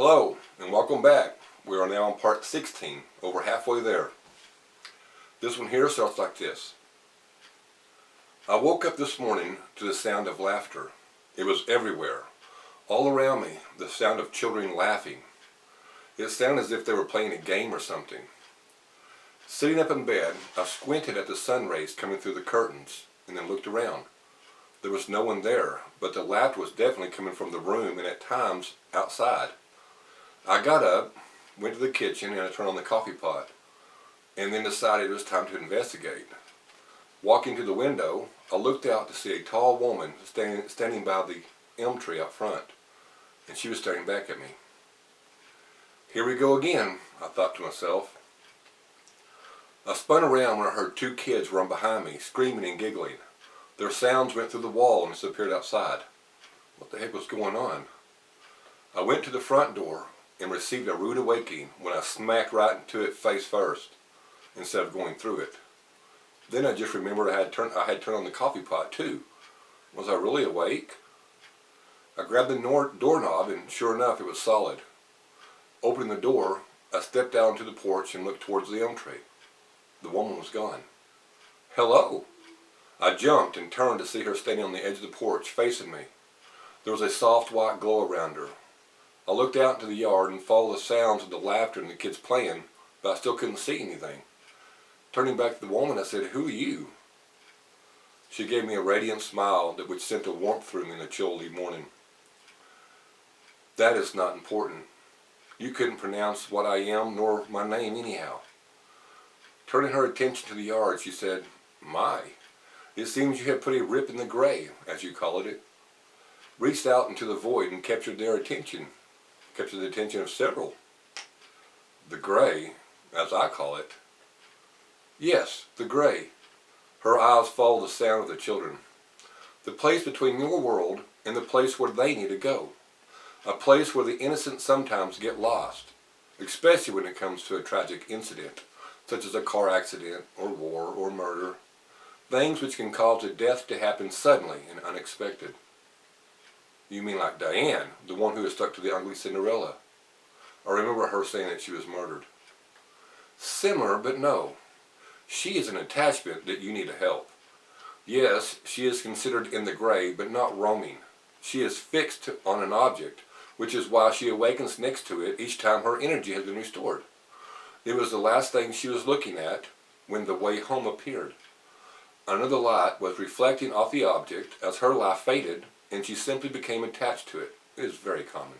Hello and welcome back. We are now on part 16, over halfway there. This one here starts like this. I woke up this morning to the sound of laughter. It was everywhere. All around me, the sound of children laughing. It sounded as if they were playing a game or something. Sitting up in bed, I squinted at the sun rays coming through the curtains and then looked around. There was no one there, but the laughter was definitely coming from the room and at times outside. I got up, went to the kitchen, and I turned on the coffee pot, and then decided it was time to investigate. Walking to the window, I looked out to see a tall woman standing by the elm tree out front, and she was staring back at me. Here we go again, I thought to myself. I spun around when I heard two kids run behind me, screaming and giggling. Their sounds went through the wall and disappeared outside. What the heck was going on? I went to the front door and received a rude awakening when I smacked right into it face first, instead of going through it. Then I just remembered I had turned on the coffee pot too. Was I really awake? I grabbed the doorknob and sure enough it was solid. Opening the door, I stepped out onto the porch and looked towards the elm tree. The woman was gone. Hello! I jumped and turned to see her standing on the edge of the porch facing me. There was a soft white glow around her. I looked out into the yard and followed the sounds of the laughter and the kids playing, but I still couldn't see anything. Turning back to the woman, I said, "Who are you?" She gave me a radiant smile which sent a warmth through me in the chilly morning. That is not important. You couldn't pronounce what I am nor my name anyhow. Turning her attention to the yard, she said, "My, it seems you have put a rip in the gray, as you call it." Reached out into the void and captured the attention of several. The gray, as I call it. Yes, the gray. Her eyes followed the sound of the children. The place between your world and the place where they need to go. A place where the innocent sometimes get lost, especially when it comes to a tragic incident, such as a car accident or war or murder. Things which can cause a death to happen suddenly and unexpected. You mean like Diane, the one who was stuck to the ugly Cinderella? I remember her saying that she was murdered. Similar, but no. She is an attachment that you need to help. Yes, she is considered in the gray, but not roaming. She is fixed on an object, which is why she awakens next to it each time her energy has been restored. It was the last thing she was looking at when the way home appeared. Another light was reflecting off the object as her life faded, and she simply became attached to it. It is very common.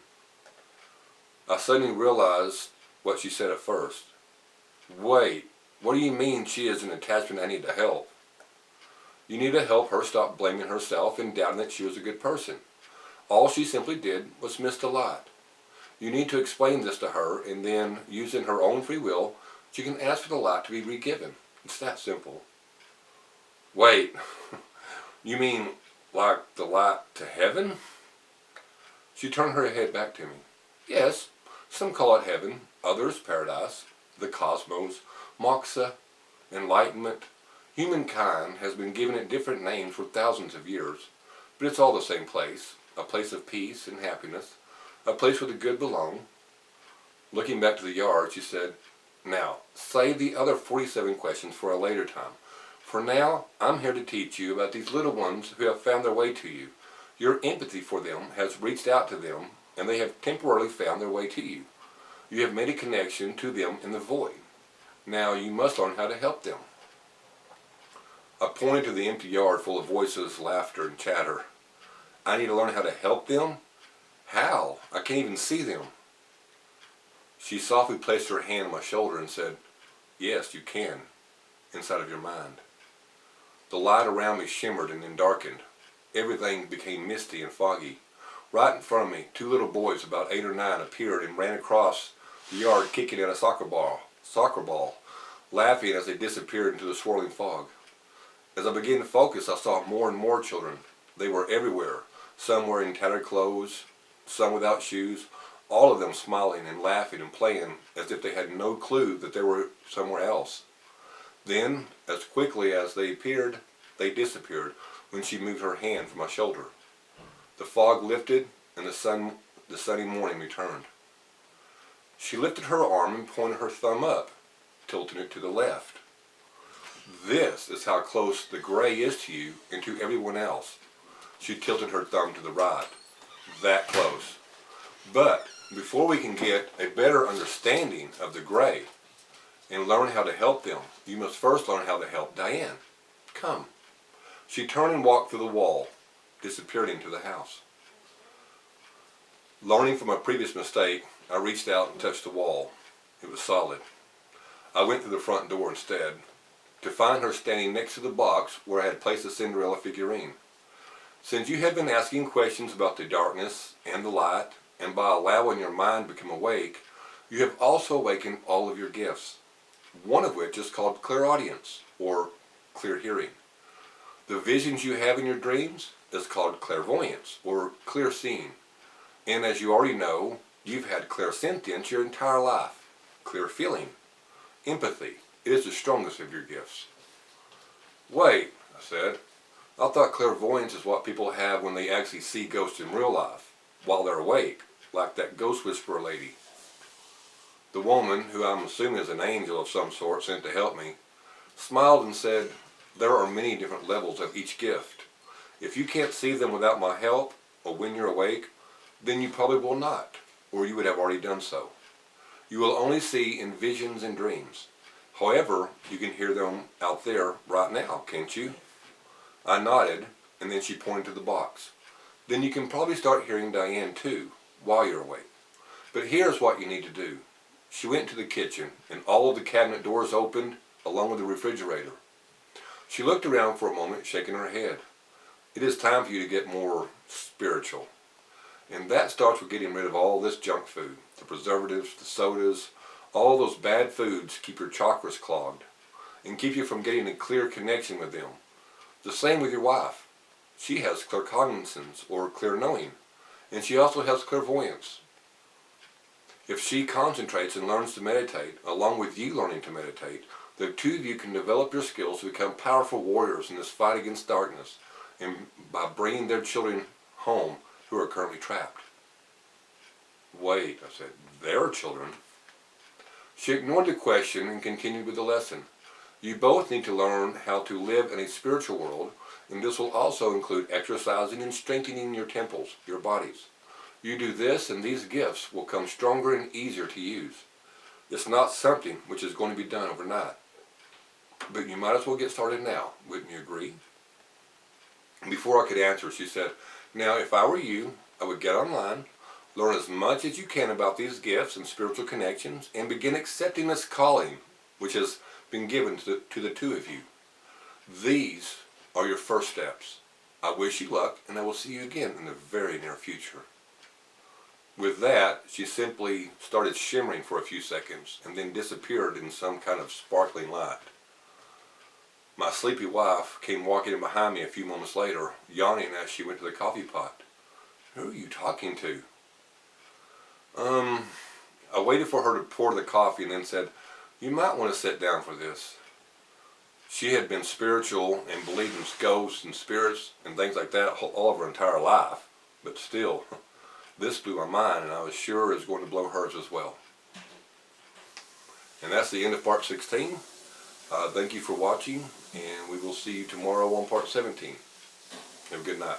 I suddenly realized what she said at first. Wait, what do you mean she is an attachment I need to help? You need to help her stop blaming herself and doubting that she was a good person. All she simply did was miss the light. You need to explain this to her, and then, using her own free will, she can ask for the light to be re-given. It's that simple. Wait, you mean like the light to heaven? She turned her head back to me. Yes, some call it heaven, others paradise, the cosmos, moksha, enlightenment. Humankind has been given it different names for thousands of years, but it's all the same place, a place of peace and happiness, a place where the good belong. Looking back to the yard, she said, "Now, save the other 47 questions for a later time. For now, I'm here to teach you about these little ones who have found their way to you. Your empathy for them has reached out to them, and they have temporarily found their way to you. You have made a connection to them in the void. Now you must learn how to help them." I pointed to the empty yard full of voices, laughter, and chatter. I need to learn how to help them? How? I can't even see them. She softly placed her hand on my shoulder and said, "Yes, you can, inside of your mind." The light around me shimmered and then darkened. Everything became misty and foggy. Right in front of me, two little boys about 8 or 9 appeared and ran across the yard kicking at a soccer ball, laughing as they disappeared into the swirling fog. As I began to focus, I saw more and more children. They were everywhere, some wearing tattered clothes, some without shoes, all of them smiling and laughing and playing as if they had no clue that they were somewhere else. Then, as quickly as they appeared, they disappeared when she moved her hand from my shoulder. The fog lifted and the sunny morning returned. She lifted her arm and pointed her thumb up, tilting it to the left. This is how close the gray is to you and to everyone else. She tilted her thumb to the right. That close. But before we can get a better understanding of the gray and learn how to help them, you must first learn how to help Diane. Come. She turned and walked through the wall, disappeared into the house. Learning from a previous mistake, I reached out and touched the wall. It was solid. I went through the front door instead, to find her standing next to the box where I had placed the Cinderella figurine. Since you have been asking questions about the darkness and the light, and by allowing your mind to become awake, you have also awakened all of your gifts, one of which is called clairaudience, or clear hearing. The visions you have in your dreams is called clairvoyance, or clear seeing. And as you already know, you've had clairsentience your entire life. Clear feeling. Empathy. It is the strongest of your gifts. Wait, I said. I thought clairvoyance is what people have when they actually see ghosts in real life, while they're awake, like that ghost whisperer lady. The woman, who I'm assuming is an angel of some sort sent to help me, smiled and said, there are many different levels of each gift. If you can't see them without my help, or when you're awake, then you probably will not, or you would have already done so. You will only see in visions and dreams. However, you can hear them out there right now, can't you? I nodded, and then she pointed to the box. Then you can probably start hearing Diane too, while you're awake. But here's what you need to do. She went to the kitchen, and all of the cabinet doors opened, along with the refrigerator. She looked around for a moment, shaking her head. It is time for you to get more spiritual. And that starts with getting rid of all this junk food, the preservatives, the sodas, all those bad foods keep your chakras clogged and keep you from getting a clear connection with them. The same with your wife. She has claircognizance, or clear knowing, and she also has clairvoyance. If she concentrates and learns to meditate, along with you learning to meditate, the two of you can develop your skills to become powerful warriors in this fight against darkness, and by bringing their children home who are currently trapped. Wait, I said, their children? She ignored the question and continued with the lesson. You both need to learn how to live in a spiritual world, and this will also include exercising and strengthening your temples, your bodies. You do this, and these gifts will come stronger and easier to use. It's not something which is going to be done overnight. But you might as well get started now, wouldn't you agree? Before I could answer, she said, now if I were you, I would get online, learn as much as you can about these gifts and spiritual connections, and begin accepting this calling which has been given to the two of you. These are your first steps. I wish you luck, and I will see you again in the very near future. With that, she simply started shimmering for a few seconds and then disappeared in some kind of sparkling light. My sleepy wife came walking in behind me a few moments later, yawning as she went to the coffee pot. Who are you talking to? I waited for her to pour the coffee and then said, you might want to sit down for this. She had been spiritual and believed in ghosts and spirits and things like that all of her entire life. But still, this blew my mind, and I was sure it was going to blow hers as well. And that's the end of part 16. Thank you for watching, and we will see you tomorrow on part 17. Have a good night.